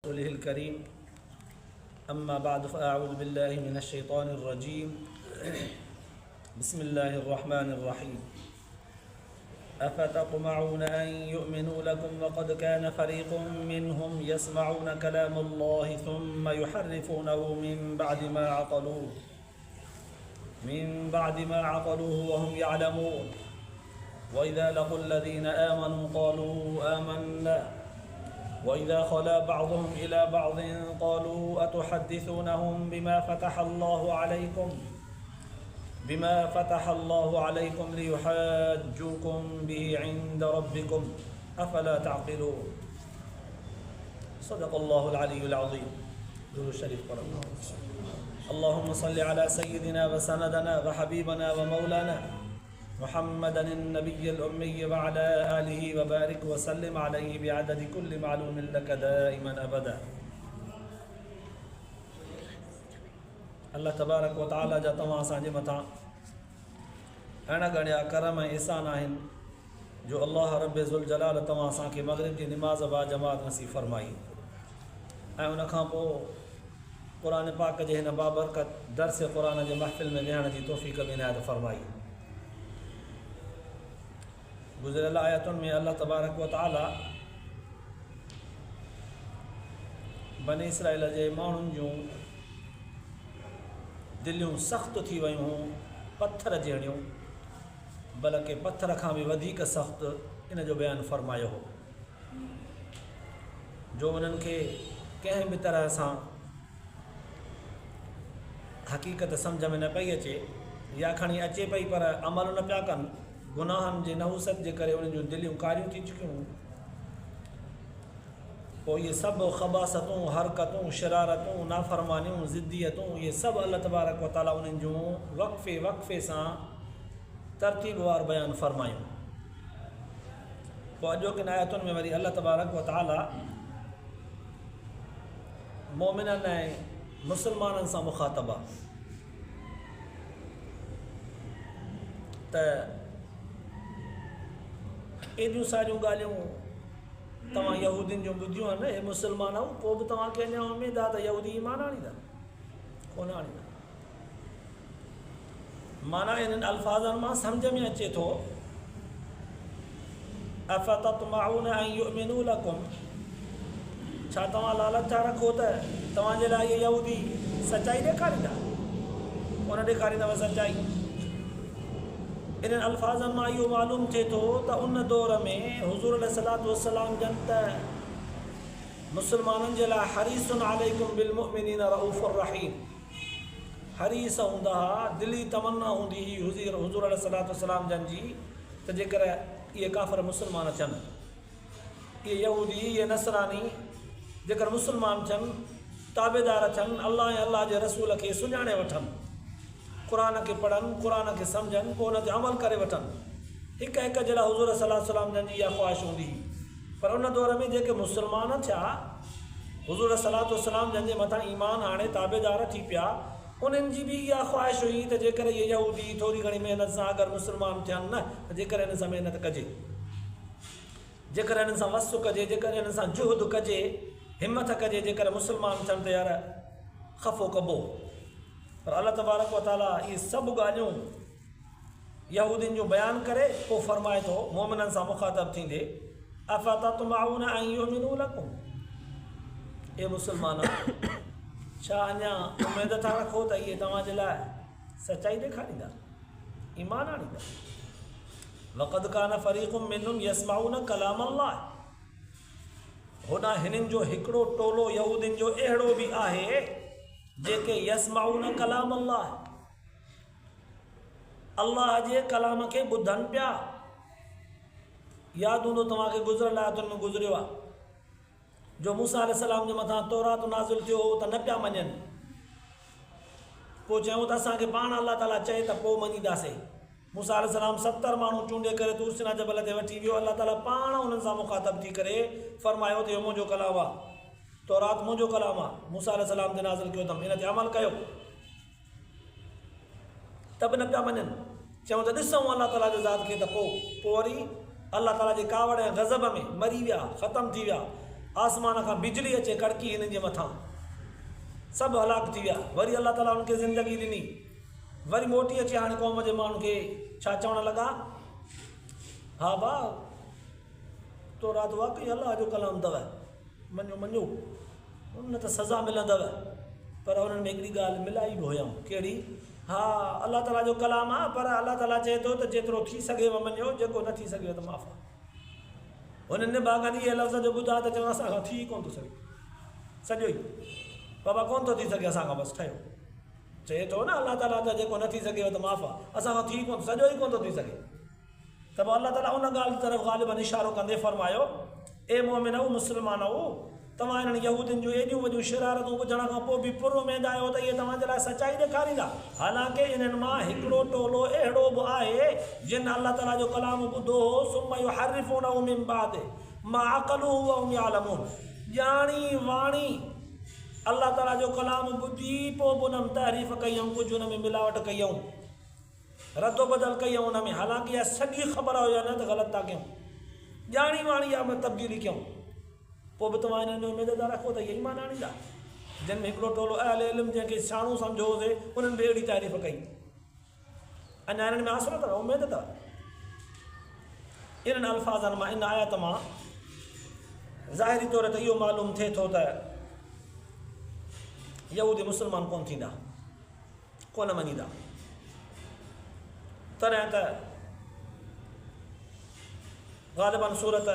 रसूलिहिल करीम अम्मा बाद फ़अऊज़ु बिल्लाहि मिनश्शैतानिर रजीम बिस्मिल्लाहिर रहमानिर रहीम अफ़तत्मऊन अन युअ्मिनू लकुम वक़द कान फ़रीक़ुम मिनहुम यस्मऊन कलामल्लाहि थुम्मा युहर्रिफ़ूनहु मिन बअदि मा अक़लूहु वहुम यअलमून वइज़ा लक़ुल्लज़ीना आमनू क़ालू आमन्ना वइज़ा ख़ला बअज़ुहुम इला बअज़िन क़ालू अतुहद्दिसूनहुम बिमा फ़तह अल्लाहु अलैकुम लियुहज्जुकुम बिही इंद रब्बिकुम अफ़ला तअक़िलून। सदक़ल्लाहुल अलियुल अज़ीम। दुरूद शरीफ पढ़ो। अल्लाहुम्मा सल्लि अला सय्यिदिना व सनदना व हबीबना व मौलाना मुहम्मदन नबिय्यिल उम्मी व अला आलिहि व बारिक व सल्लिम अलैहि बिअददि कुल्लि मालूमिन लक दाइमन अबदा। अल्लाह तबारक व तआला जा तव्हां असांजे मथां अहिड़ा ॻणिया करम ऐं एहसान आहिनि जो अल्लाह रब्बे ज़ुल जलाल तव्हां असांखे मग़रिब जी निमाज़ बा जमात नसीब फ़रमाई ऐं उनखां पोइ क़ुरान पाक जे हिन बाबरकत दर्स क़ुरान जे महफ़िल में विहण जी तौफ़ीक़ बि इनायत फ़रमाई। गुज़िरियल आयतुनि में अल्लाह तबारक व तआला बनी इसराइल जे माण्हुनि जूं दिलियूं सख़्तु थी वियूं हुयूं पत्थर जहिड़ियूं, बल्कि पत्थर खां बि वधीक सख़्तु इन जो बयानु फ़रमायो हो जो उन्हनि खे कंहिं बि तरह सां हक़ीक़त सम्झ में न पई अचे या खणी अचे पई पर अमल न पिया कनि। गुनाहनि जे नहुसत जे करे उन्हनि जूं दिलियूं कारियूं थी चुकियूं। पोइ इहे सभु ख़बासतूं, हरकतूं, शरारतूं, नाफ़रमानियूं, ज़िद्दियतूं, इहे सभु अल्लाह तबारक व तआला उन्हनि जूं वक़फ़े सां तरतीबवार बयानु फ़रमायूं। पोइ अॼोकिन आयतुनि में वरी अल्लाह तबारक व तआला मोमिननि ऐं मुसलमाननि सां मुख़ातबा त एॾियूं सारियूं ॻाल्हियूं तव्हां यहूदियुनि जूं ॿुधियूं आहिनि। हे मुसलमान पोइ बि तव्हांखे अञा उमेदु आहे त यहूदी ईमान आणींदा? कोन आणींदा। माना इन्हनि अल्फाज़नि मां सम्झ में अचे थो अफ़तत्मऊन अन युअ्मिनू लकुम, छा तव्हां लालच था रखो त तव्हांजे लाइ इहे यहूदी सचाई ॾेखारींदा? कोन ॾेखारींदव सचाई। इन्हनि अल्फाज़नि मां इहो मालूम थिए थो त उन दौर में हुज़ूर अलैहिस्सलातु वस्सलाम जन त मुसलमाननि जे लाइ हरीसुन अलैकुम बिल मुमिनीन रऊफ़ुर रहीम हरीस हूंदा हुआ, दिली तमन्ना हूंदी हुई हुज़ूर अलैहिस्सलातु वस्सलाम जन जी त जेकर इहे काफ़िर मुसलमान थियनि, इहे यहूदी, इहे नसरानी जेकर मुसलमान थियनि, ताबेदार थियनि, अल्लाह ऐं अल्लाह जे रसूल खे सुञाणे वठनि, क़ुरान खे पढ़नि, क़ुरान खे सम्झनि, पोइ उन ते अमल करे वठनि। हिकु हिकु जे लाइ हुज़ूर सल्लल्लाहु अलैहि वसल्लम जन जी इहा ख़्वाहिश हूंदी हुई। पर उन दौर में जेके मुसलमान थिया, हुज़ूर सल्लल्लाहु अलैहि वसल्लम जन जे मथां ईमान हाणे ताबेदार थी पिया, उन्हनि जी बि इहा ख़्वाहिश हुई त जेकर इहे यहूदी थोरी घणी महिनत सां अगरि मुसलमान थियनि न, त जेकर हिन सां महिनत कजे, जेकर हिननि सां वसु कजे, जेकर हिननि सां जुहद कजे, हिमत कजे, जेकर मुसलमान थियनि त यार ख़फ़ो कबो। पर अल्लाह तबारक व तआला इहे सभु ॻाल्हियूं यहूदियुनि जूं बयानु करे पोइ फ़रमाए थो मोमिननि सां मुख़ातब थींदे अफ़तत्मऊन अन युअ्मिनू लकुम, ए मुसलमान छा अञा उमेदु था रखो त इहे तव्हांजे लाइ सचाई ॾेखारींदा, ईमान आणींदा? वक़द कान फ़रीक़ुम मिनहुम यस्मऊन कलाम अल्लाह, होॾां हिननि जो हिकिड़ो टोलो यहूदियुनि जो अहिड़ो बि आहे जेके यस्मऊन कलाम अल्लाह, अल्लाह जे कलाम खे ॿुधनि पिया। यादि हूंदो तव्हांखे गुज़िरियल आयतुनि में गुज़रियो आहे जो मूसा अलैहिस्सलाम जे मथां तौरात नाज़िल थियो हो त न पिया मञनि, पोइ चयूं त असांखे पाण अल्लाह ताला चए त पोइ मञीदासीं। मूसा अलैहिस्सलाम 70 माण्हू चूंडे करे तूर सीना जबल ते वठी वियो। अल्लाह ताला पाण उन्हनि सां मुख़ातब थी करे फ़रमायो त इहो मुंहिंजो कलाम आहे, तौरात मुंहिंजो कलाम आहे, मूसा अलैहिस्सलाम ते नाज़िल कयो अथमि, इन ते अमल कयो। त बि न पिया मञनि। चऊं त ॾिसूं अल्लाह ताला जे ज़ात खे, त पोइ वरी अल्लाह ताला जे कावड़ ऐं गज़ब में मरी विया, ख़तमु थी विया। आसमान खां बिजली अचे कड़की हिननि जे मथां, सभु हलाक थी विया। वरी अलाह ताला उनखे ज़िंदगी ॾिनी, वरी मोटी अचे हाणे क़ौम जे माण्हुनि खे छा चवणु लॻा, हा भाउ तौरात वाक़ई अलाह जो कलाम अथव, मञो मञो, उन त सज़ा मिलंदव। पर उन्हनि में हिकिड़ी ॻाल्हि मिलाई बि हुयऊं, कहिड़ी, हा अलाह ताला जो कलाम आहे, पर अलाह ताला चए थो त जेतिरो थी सघेव मञो, जेको न थी सघेव त माफ़ आहे। हुननि निभागनि इहे लफ़्ज़ जो ॿुधा त चवनि असांखां थी कोन थो सघे, सॼो ई बाबा कोन थो थी सघे असांखां, बसि ठहियो। चए थो न अलाह ताला त जेको न थी सघेव त माफ़ आहे, असांखां थी कोन, सॼो ई कोन थो थी सघे। त पोइ अलाह ताला उन ॻाल्हि जी तरफ़ ग़ालिबन इशारो कंदे फ़रमायो, ए मोमिनओ मुस्लमानओ, तव्हां इन्हनि यहूदियुनि जूं एॾियूं वॾियूं शरारतूं ॿुधण खां पोइ बि पुर वेंदा आहियो त इहे तव्हांजे लाइ सचाई ॾेखारींदा। हालांकि इन्हनि मां हिकिड़ो टोलो अहिड़ो बि आहे जिन अलाह ताला जो कलाम ॿुधो हो, सुम्म युहर्रिफूनहु मिन बाद मा अक़लूहु वहुम यालमून, ॼाणी वाणी अलाह ताला जो कलाम ॿुधी पोइ बि उन में तहरीफ़ कयऊं, कुझु उन में मिलावट कयऊं, रदो बदल कयऊं उन में, हालांकि इहा सॼी ख़बर हुयो न त ग़लति था कयूं, ॼाणी वाणी या में तब्दीली कयूं। पोइ बि तव्हां हिननि में उमेद था रखो त इहे ईमान आणींदा। जिन में हिकिड़ो टोलो अहल इल्म जंहिंखे शाणू सम्झोसीं, उन्हनि बि अहिड़ी तारीफ़ कई। अञा हिननि में आसिरो अथव, उमेद अथव। इन्हनि अल्फाज़नि मां, इन आयत मां ज़ाहिरी तौर ते इहो मालूम थिए थो त यहूदी मुस्लमान कोन थींदा, कोन मञींदा। तॾहिं त ग़ालिबन सूरत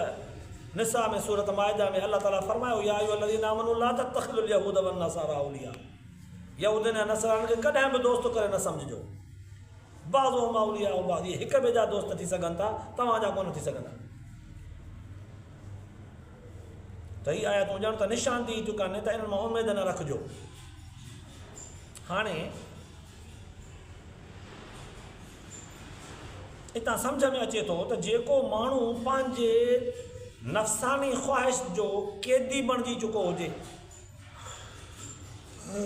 निसा में, सूरत माइदा में अल्लाह ताला फरमायो, या अय्युहल्लज़ीना आमनू ला तत्तखिज़ुल यहूद वन नसारा औलिया, यहूदियुनि ऐं नसरानि खे कॾहिं बि दोस्त करे न सम्झिजो। बाज़ुहुम औलियाउ बाज़, इहे हिक ॿिए जा दोस्त थी सघनि था, तव्हांजा कोन थी सघंदा। त हीअ आयतूं ॼण त निशान थी चुका आहिनि, त इन्हनि मां उमेद न रखिजो। हाणे हितां सम्झ में अचे थो त जेको माण्हू पंहिंजे नफ़सानी ख़्वाहिश जो क़ैदी बणिजी चुको हुजे,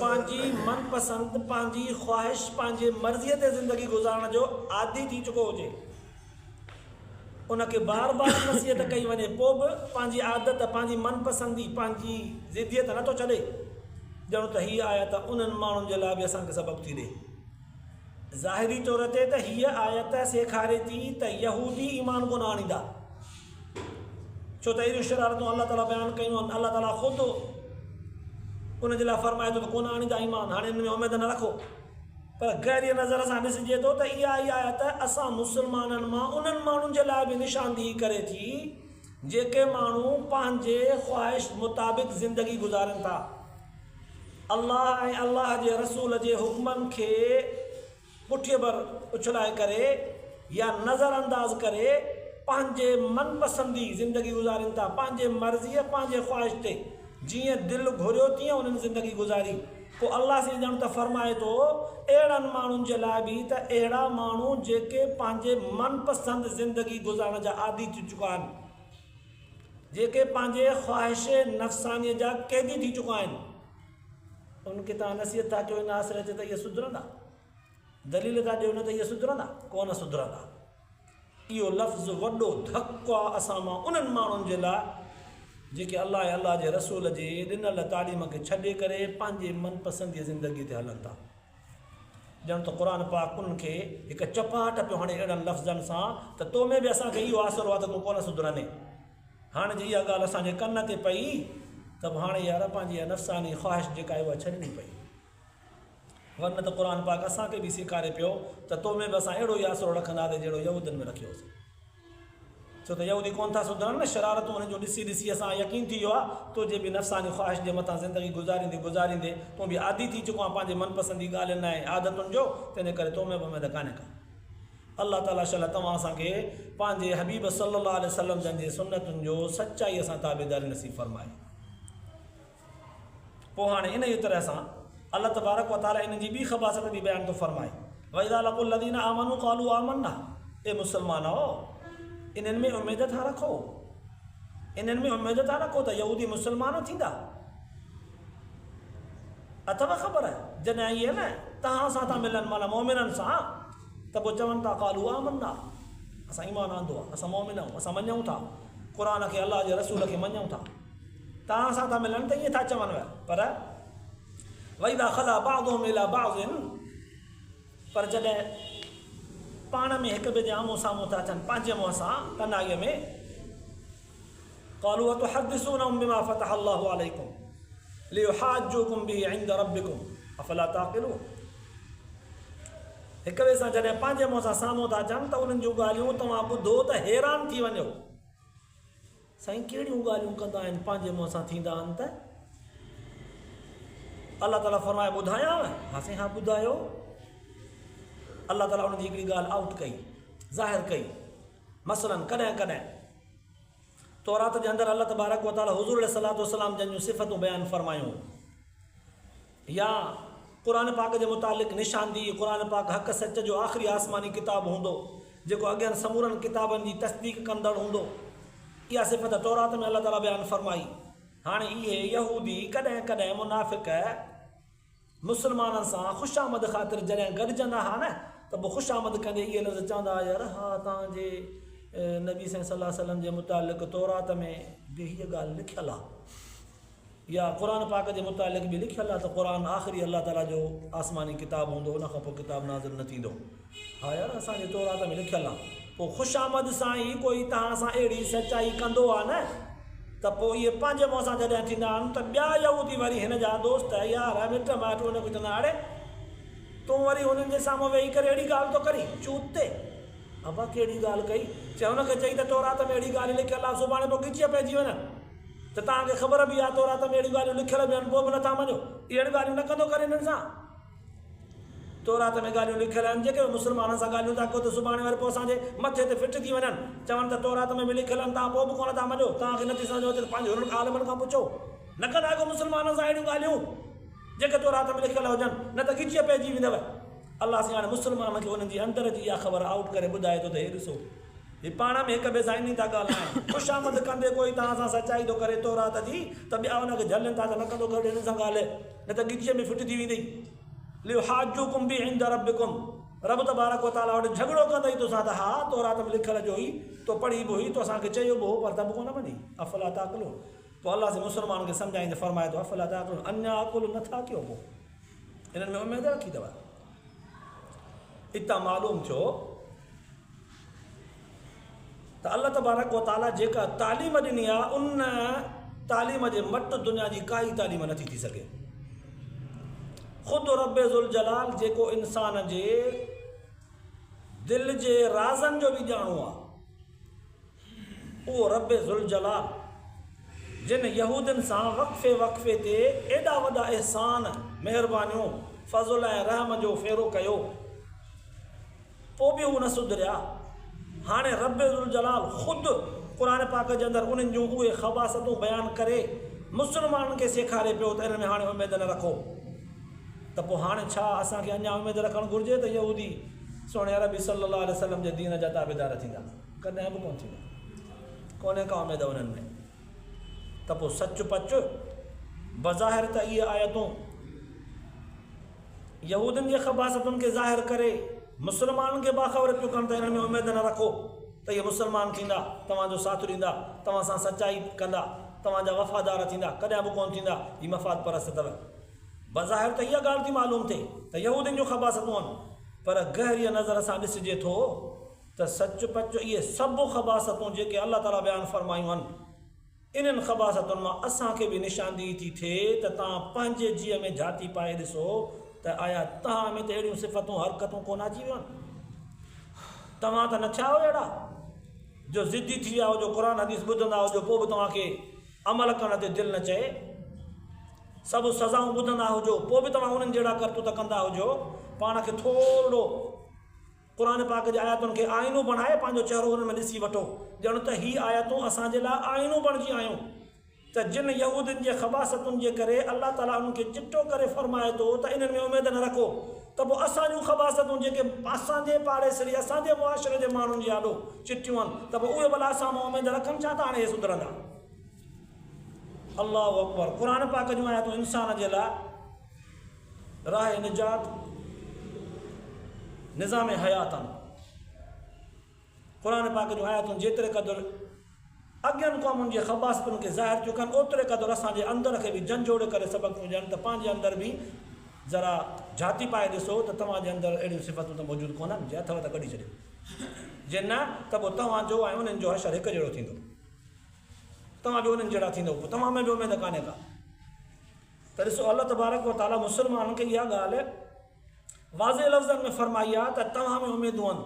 पंहिंजी मनपसंदि पंहिंजी ख़्वाहिश पंहिंजे मर्ज़ीअ ते ज़िंदगी गुज़ारण जो आदी थी चुको हुजे, उनखे बार बार नसीहत कई वञे पोइ बि पंहिंजी आदत, पंहिंजी मनपसंदी, पंहिंजी ज़िदियत नथो छॾे, ॼण त हीअ आयत उन्हनि माण्हुनि जे लाइ बि असांखे सबक़ु थी ॾे। ज़ाहिरी तौर ते त हीअ आयत सेखारे थी त यहूदी ईमान कोन आणींदा, छो त अहिड़ियूं शरारतूं अलाह ताला बयानु कयूं आहिनि। अलाह ताला ख़ुदि उनजे लाइ फरमाए थो त कोन आणींदा ईमान। हाणे हिन में उमेद न रखो, पर गहरीअ नज़र सां ॾिसिजे थो त इहा ई आयत असां मुस्लमाननि मां उन्हनि माण्हुनि जे लाइ बि निशानदेही करे थी जेके माण्हू पंहिंजे ख़्वाहिश मुताबिक़ ज़िंदगी गुज़ारनि था, अल्लाह ऐं अल्लाह जे रसूल जे हुक्मनि खे पुठीअ भर उछलाए करे या नज़रअंदाज़ करे पंहिंजे मनपसंदी ज़िंदगी गुज़ारनि था, पंहिंजे मर्ज़ीअ पंहिंजे ख़्वाहिश ते, जीअं दिलि घुरियो तीअं उन्हनि ज़िंदगी गुज़ारी। पोइ अल्लाह से ॼण त फरमाए थो अहिड़नि माण्हुनि जे लाइ बि त अहिड़ा माण्हू जेके पंहिंजे मनपसंदि ज़िंदगी गुज़ारण जा आदी थी चुका आहिनि, जेके पंहिंजे ख़्वाहिश नफ़सानीअ जा क़ैदी थी चुका आहिनि, उनखे तव्हां नसीहत था कयो, इन आसिर अचे त इहे सुधरंदा, दलील था ॾियो न त इहे सुधरंदा, कोन सुधरंदा। इहो लफ़्ज़ वॾो धकु आहे असां मां उन्हनि माण्हुनि जे लाइ जेके अल्लाह ऐं अल्लाह जे रसूल जे ॾिनल तालीम खे छॾे करे पंहिंजे मनपसंदीअ ज़िंदगी ते हलनि था। ॼण त क़ुर पाक उन्हनि खे हिकु चपाट पियो हाणे अहिड़नि लफ़्ज़नि सां त तो में बि असांखे इहो आसिरो आहे त तूं कोन सुधरंदे। हाणे जे इहा ॻाल्हि असांजे कन ते पई त हाणे यार पंहिंजी नफ़सानी ख़्वाहिश जेका आहे उहा छॾणी पई। वरन त क़ुर पाक असांखे बि सेखारे पियो त तो में बि असां अहिड़ो ई आसिरो रखंदासीं जहिड़ो यहूदियुनि में रखियोसीं। छो त यहूदी कोन था सुधरनि न, शरारतूं हुनजो ॾिसी ॾिसी असां यकीन थी वियो आहे तुंहिंजे बि नफ़सानी ख़्वाहिश जे मथां ज़िंदगी गुज़ारींदे तूं बि आदी थी चुको आहे पंहिंजे मनपसंदी ॻाल्हियुनि ऐं आदतुनि जो, तंहिंजे करे तो में बि उमेद कान्हे का। अल्लाह ताला शल तव्हां असांखे पंहिंजे हबीब सल्लल्लाहु अलैहि वसल्लम जंहिंजे सुन्नतुनि जो सचाईअ सां ताबेदारी नसीब फरमाए। पोइ हाणे इन ई तरह सां अल्लाह तबारक व तआला इन जी ॿी ख़बासत बि बयानु थो फरमाए, वइज़ा लक़ुल लज़ीना आमनू क़ालू आमन्ना, ए मुसलमान आओ इन्हनि में उमेद था रखो, इन्हनि में उमेद था रखो त यहूदी मुसलमान थींदा। अथव ख़बर जॾहिं इहे न तव्हां सां था मिलनि, माना मोमिननि सां, त पोइ चवनि था क़ालू आमन्ना, असां ईमान आंदो आहे, असां मोमिन आहियूं, असां मञूं था क़ुर खे, अल्लाह जे रसूल खे मञूं था। तव्हां सां था मिलनि त ईअं था चवनि पर वइदा खला बाज़ुहुम इला बाज़िन, पर जॾहिं पाण में हिक ॿिए जे आम्हूं साम्हूं था अचनि पंहिंजे मुंहं सां तनाईअ में, क़ालू अतुहद्दिसूनहुम बिमा फ़तह अल्लाहु अलैकुम लियुहाज्जूकुम बिही इंद रब्बिकुम अफ़ला ताक़िलून। हिक ॿिए सां जॾहिं पंहिंजे मुंहं सां साम्हूं था अचनि त उन्हनि जूं ॻाल्हियूं तव्हां ॿुधो त हैरान थी वञो। साईं कहिड़ियूं ॻाल्हियूं कंदा आहिनि पंहिंजे मुंहं सां थींदा आहिनि त? अल्लाह ताला फरमाए ॿुधायांव? हा साईं हा ॿुधायो। अल्लाह ताला उनजी हिकिड़ी ॻाल्हि आउट कई, ज़ाहिर कई। मसलन कॾहिं कॾहिं तौरात जे अंदरि अल्लाह तबारक व तआला हुज़ूर अलैहिस्सलातु वस्सलाम जंहिंजूं सिफ़तूं बयानु फरमायूं, या क़ुरान पाक जे मुतालिक़ निशानदी क़ुरान पाक हक़ सच जो आख़िरी आसमानी किताब हूंदो जेको अॻियनि समूरनि किताबनि जी तस्दीक़ कंदड़ हूंदो। इहा सिफ़त तौरात में अल्लाह ताला बयानु फरमाई। हाणे इहे यहूदी कॾहिं कॾहिं मुनाफ़िक़ मुस्लमाननि सां ख़ुशामद ख़ातिर जॾहिं गॾिजंदा हुआ न त पोइ ख़ुशामद कंदे इहे लफ़्ज़ चवंदा यार हा तव्हांजे नबी सल्लल्लाहु अलैहि वसल्लम जे मुतालिक़ तौरात में बि हीअ ॻाल्हि लिखियलु आहे, या क़ुरान पाक जे मुतालिक़ बि लिखियलु आहे त क़ुरान आख़िरी अल्लाह ताला जो आसमानी किताब हूंदो, उन खां पोइ किताब नाज़िल न थींदो। हा यार असांजे तौरात में लिखियलु आहे। पोइ ख़ुशामद सां ई कोई तव्हां सां अहिड़ी सचाई कंदो आहे न त पोइ इहे पंहिंजे मुंहं सां जॾहिं थींदा आहिनि त ॿिया यहूदी वरी हिन जा दोस्त यार मिट माइट उनखे चवंदा अड़े तूं वरी हुननि जे साम्हूं वेही करे अहिड़ी ॻाल्हि थो करी चूत ते। अबा कहिड़ी ॻाल्हि कई? चए हुनखे चई त तौरात में अहिड़ी ॻाल्हि लिखियलु आहे, सुभाणे पोइ गिचीअ पइजी वञनि त तव्हांखे ख़बर बि आहे तौरात में अहिड़ी ॻाल्हियूं लिखियल बि आहिनि, पोइ बि नथा मञो। अहिड़ी ॻाल्हियूं न कंदो करे हिननि सां। तौरात में ॻाल्हियूं लिखियल आहिनि जेके मुस्लमाननि सां ॻाल्हियूं था कयो त सुभाणे वरी पोइ असांजे मथे ते फिट थी वञनि, चवनि त तौरात में बि लिखियल आहिनि तव्हां पोइ बि कोन था मञो, तव्हांखे नथी सम्झ अचे त पंहिंजे हुननि आलमनि खां पुछो। न कंदा आहियो मुस्लमाननि सां अहिड़ियूं ॻाल्हियूं जेके तौरात में लिखियल हुजनि, न त गिचीअ पइजी वेंदव। अल्लाह सां हाणे मुस्लमान खे हुननि जी अंदर जी इहा ख़बर आउट करे ॿुधाए थो त हे ॾिसो ही पाण में हिक ॿिए सां इन था ॻाल्हाइनि, ख़ुशामद कंदे कोई तव्हां सां सचाई थो करे तौरात जी त ॿिया हुनखे झलनि था त न कंदो करे हिन सां ॻाल्हि, न त गिचीअ में फिट थी वेंदी। लियुहाज्जूकुम बिही इंद रब्बिकुम, रब तबारक व तआला वटि झगड़ो कंदई तोसां त हा तौरात में लिखियल जो ई तो पढ़ी बि हुई, तो असांखे चयो बि हो पर त बि कोन मञी। अफ़ला ताक़िलून। पोइ अल्लाह से मुस्लमान खे सम्झाईंदे फरमाए थो अफ़ला ताक़िलून, अञा अकुल नथा कयो, पोइ हिननि में उमेद रखी अथव। इतां मालूम थियो त अल्लाह तबारक व तआला जेका तालीम ॾिनी आहे उन तालीम जे मट दुनिया जी काई तालीम नथी थी सघे। ख़ुदि रब ज़ुल जलाल जेको इंसान जे दिलि जे राज़नि जो बि ॼाणो आहे, उहो रब ज़ुल जलाल जिन यहूदियुनि सां वक़फ़े वक़फ़े ते एॾा वॾा एहसान महिरबानियूं फज़ुल ऐं रहम जो फेरो कयो, पोइ बि हू न सुधरिया। हाणे रब ज़ुल जलाल ख़ुदि क़ुरान पाक जे अंदरि उन्हनि जूं उहे ख़बासतूं बयानु करे मुस्लमाननि खे सेखारे पियो त हिन में हाणे उमेद न रखो। त पोइ हाणे छा असांखे अञा उमेद रखणु घुरिजे त यहूदी सोणे अरबी सल्लल्लाहु अलैहि वसल्लम जे दीन जा ताबेदार थींदा? कॾहिं बि कोन थींदा, कोन्हे का उमेद उन्हनि में। त पोइ सच पच बज़ाहिर त इहे आयतूं यहूदियुनि जे ख़बासतुनि खे ज़ाहिर करे मुस्लमाननि खे बाख़बर पियो कनि त हिननि में उमेद न रखो त इहे मुस्लमान थींदा, तव्हांजो साथ ॾींदा, तव्हां सां सचाई कंदा, तव्हांजा वफ़ादार थींदा, कॾहिं बि कोन थींदा। हीअ मफ़ाद परस्त अथव। बज़ाहिर त इहा ॻाल्हि थी मालूम थिए त यहूदियुनि जूं ख़बासतूं आहिनि, पर गहरीअ नज़र सां ॾिसिजे थो त सच पच इहे सभु ख़बासतूं जेके अल्लाह ताला बयानु फरमायूं आहिनि, इन्हनि ख़बासतुनि मां असांखे बि निशानदी थी थिए त तव्हां पंहिंजे जीअ में जाती पाए ॾिसो त आया तव्हां में त अहिड़ियूं सिफ़तूं हरकतूं कोन अची वियूं आहिनि। तव्हां त न थिया हो अहिड़ा जो ज़िदी थी विया हुजो, क़ुरान हदीस ॿुधंदा हुजो पोइ बि तव्हांखे अमल करण ते दिलि न चए, सभु सज़ाऊं ॿुधंदा हुजो पोइ बि तव्हां उन्हनि जहिड़ा करतूत कंदा हुजो। पाण खे थोरो क़ुरान पाक जे आयतुनि खे आइनो बणाए पंहिंजो चहिरो हुन में ॾिसी वठो, ॼण त हीअ आयतूं असांजे लाइ आइनो बणिजी आयूं। त जिन यहूदियुनि जे ख़बासतुनि जे करे अल्लाह ताला उन्हनि खे चिटो करे फरमाए थो त इन्हनि में उमेद न रखो, त पोइ असांजूं ख़बासतूं जेके असांजे पाड़ेसरी असांजे मुआशिरे जे माण्हुनि जी ॾाढो चिटियूं आहिनि, त पोइ उहे भला असां मां उमेद रखनि छा त हाणे हे सुधरंदा? अल्लाहु अकबर। क़ुरान पाक जूं आयतूं इंसान जे लाइ राह निजात निज़ाम हयात आहिनि। क़ुरान पाक जूं आयतूं जेतिरे क़दुरु अॻियनि क़ौमुनि जे ख़बासतुनि खे ज़ाहिर थियूं कनि, ओतिरे क़दुरु असांजे अंदर खे बि झंझोड़ करे सबक़ थियूं ॾियनि त पंहिंजे अंदरि बि ज़रा जाती पाए ॾिसो त तव्हांजे अंदरि अहिड़ियूं सिफ़तूं त मौजूदु कोन्हनि, जे अथव त कढी छॾियो, जे न त पोइ तव्हांजो ऐं उन्हनि जो हशर हिकु जहिड़ो थींदो, तव्हां बि उन्हनि जहिड़ा थींदव, पोइ तव्हां में बि उमेदु कान्हे का। त ॾिसो अल्लाह तबारक व तआला मुस्लमाननि खे इहा ॻाल्हि वाज़े लफ़्ज़नि में फरमाई आहे त तव्हां में उमेदूं आहिनि।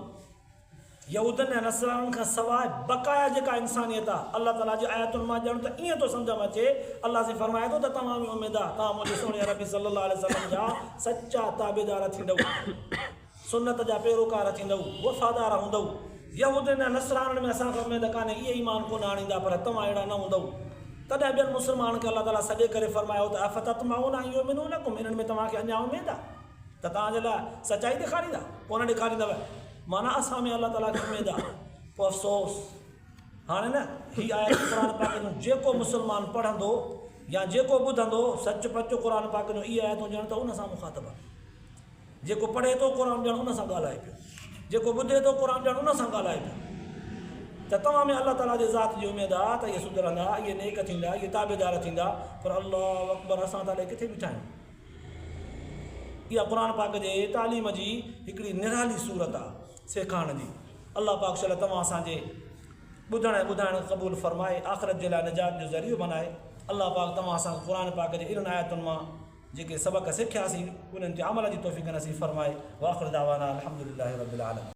यहूदनि ऐं नसराननि खां सवाइ बक़ाया जेका इंसानियत आहे, अल्लाह ताला जी आयतुनि मां ॼण त ईअं थो सम्झ में अचे, अल्लाह से फरमाए थो त तव्हां में उमेदु आहे, तव्हां मुंहिंजे सोणे नबी सल्लल्लाहु अलैहि वसल्लम जा सचा ताबेदार थींदव, सुन्नत जा पैरोकार थींदव, वफ़ादार हूंदव। यहूदनि ऐं नसराननि में असांखे उमेदु कान्हे, इहे ईमान कोन आणींदा, पर तव्हां अहिड़ा न हूंदव। तॾहिं ॿियनि मुस्लमाननि खे अल्लाह ताला सॾे करे फरमायो त अफ़ततमाऊन अन युमिनू लकुम, इन्हनि में तव्हांखे अञा उमेदु आहे त तव्हांजे लाइ सचाई ॾेखारींदा, कोन ॾेखारींदव, माना असां में अल्लाह ताला खे उमेदु आहे। पोइ अफ़सोस हाणे न हीअ आयत क़ुर पाक जूं जेको मुस्लमान पढ़ंदो या जेको ॿुधंदो सच पचो क़ुर पाक जूं इहे आयतूं ॼण त उन सां मुखातिबु आहे। जेको पढ़े थो क़ुर ॼण उन सां ॻाल्हाए पियो, जेको ॿुधे थो क़ुर ॼण उन सां ॻाल्हाए पियो। त तव्हां में अल्लाह ताला जे ज़ात जी उमेदु आहे त इहे सुधरंदा, इहे नेक थींदा, इहे ताबेदार थींदा, पर अल्लाह अकबर असां ताले किथे बीठा आहियूं। इहा क़ुर पाक जे तालीम जी हिकिड़ी निराली सूरत आहे सेखारण जी। अल्लाह पाक शल तव्हां असांजे ॿुधण ऐं ॿुधाइण क़बूल फरमाए, आख़िरत जे लाइ निजात जो ज़रियो बनाए। अल्लाह पाक तव्हां असांखे क़ुर पाक जे इन्हनि आयतुनि मां जेके सबक़ सिखियासीं उन्हनि ते अमल जी तौफ़ीक़ नसीब फरमाए। व आख़िर दावाना अल्हम्दुलिल्लाहि रब्बिल आलमीन।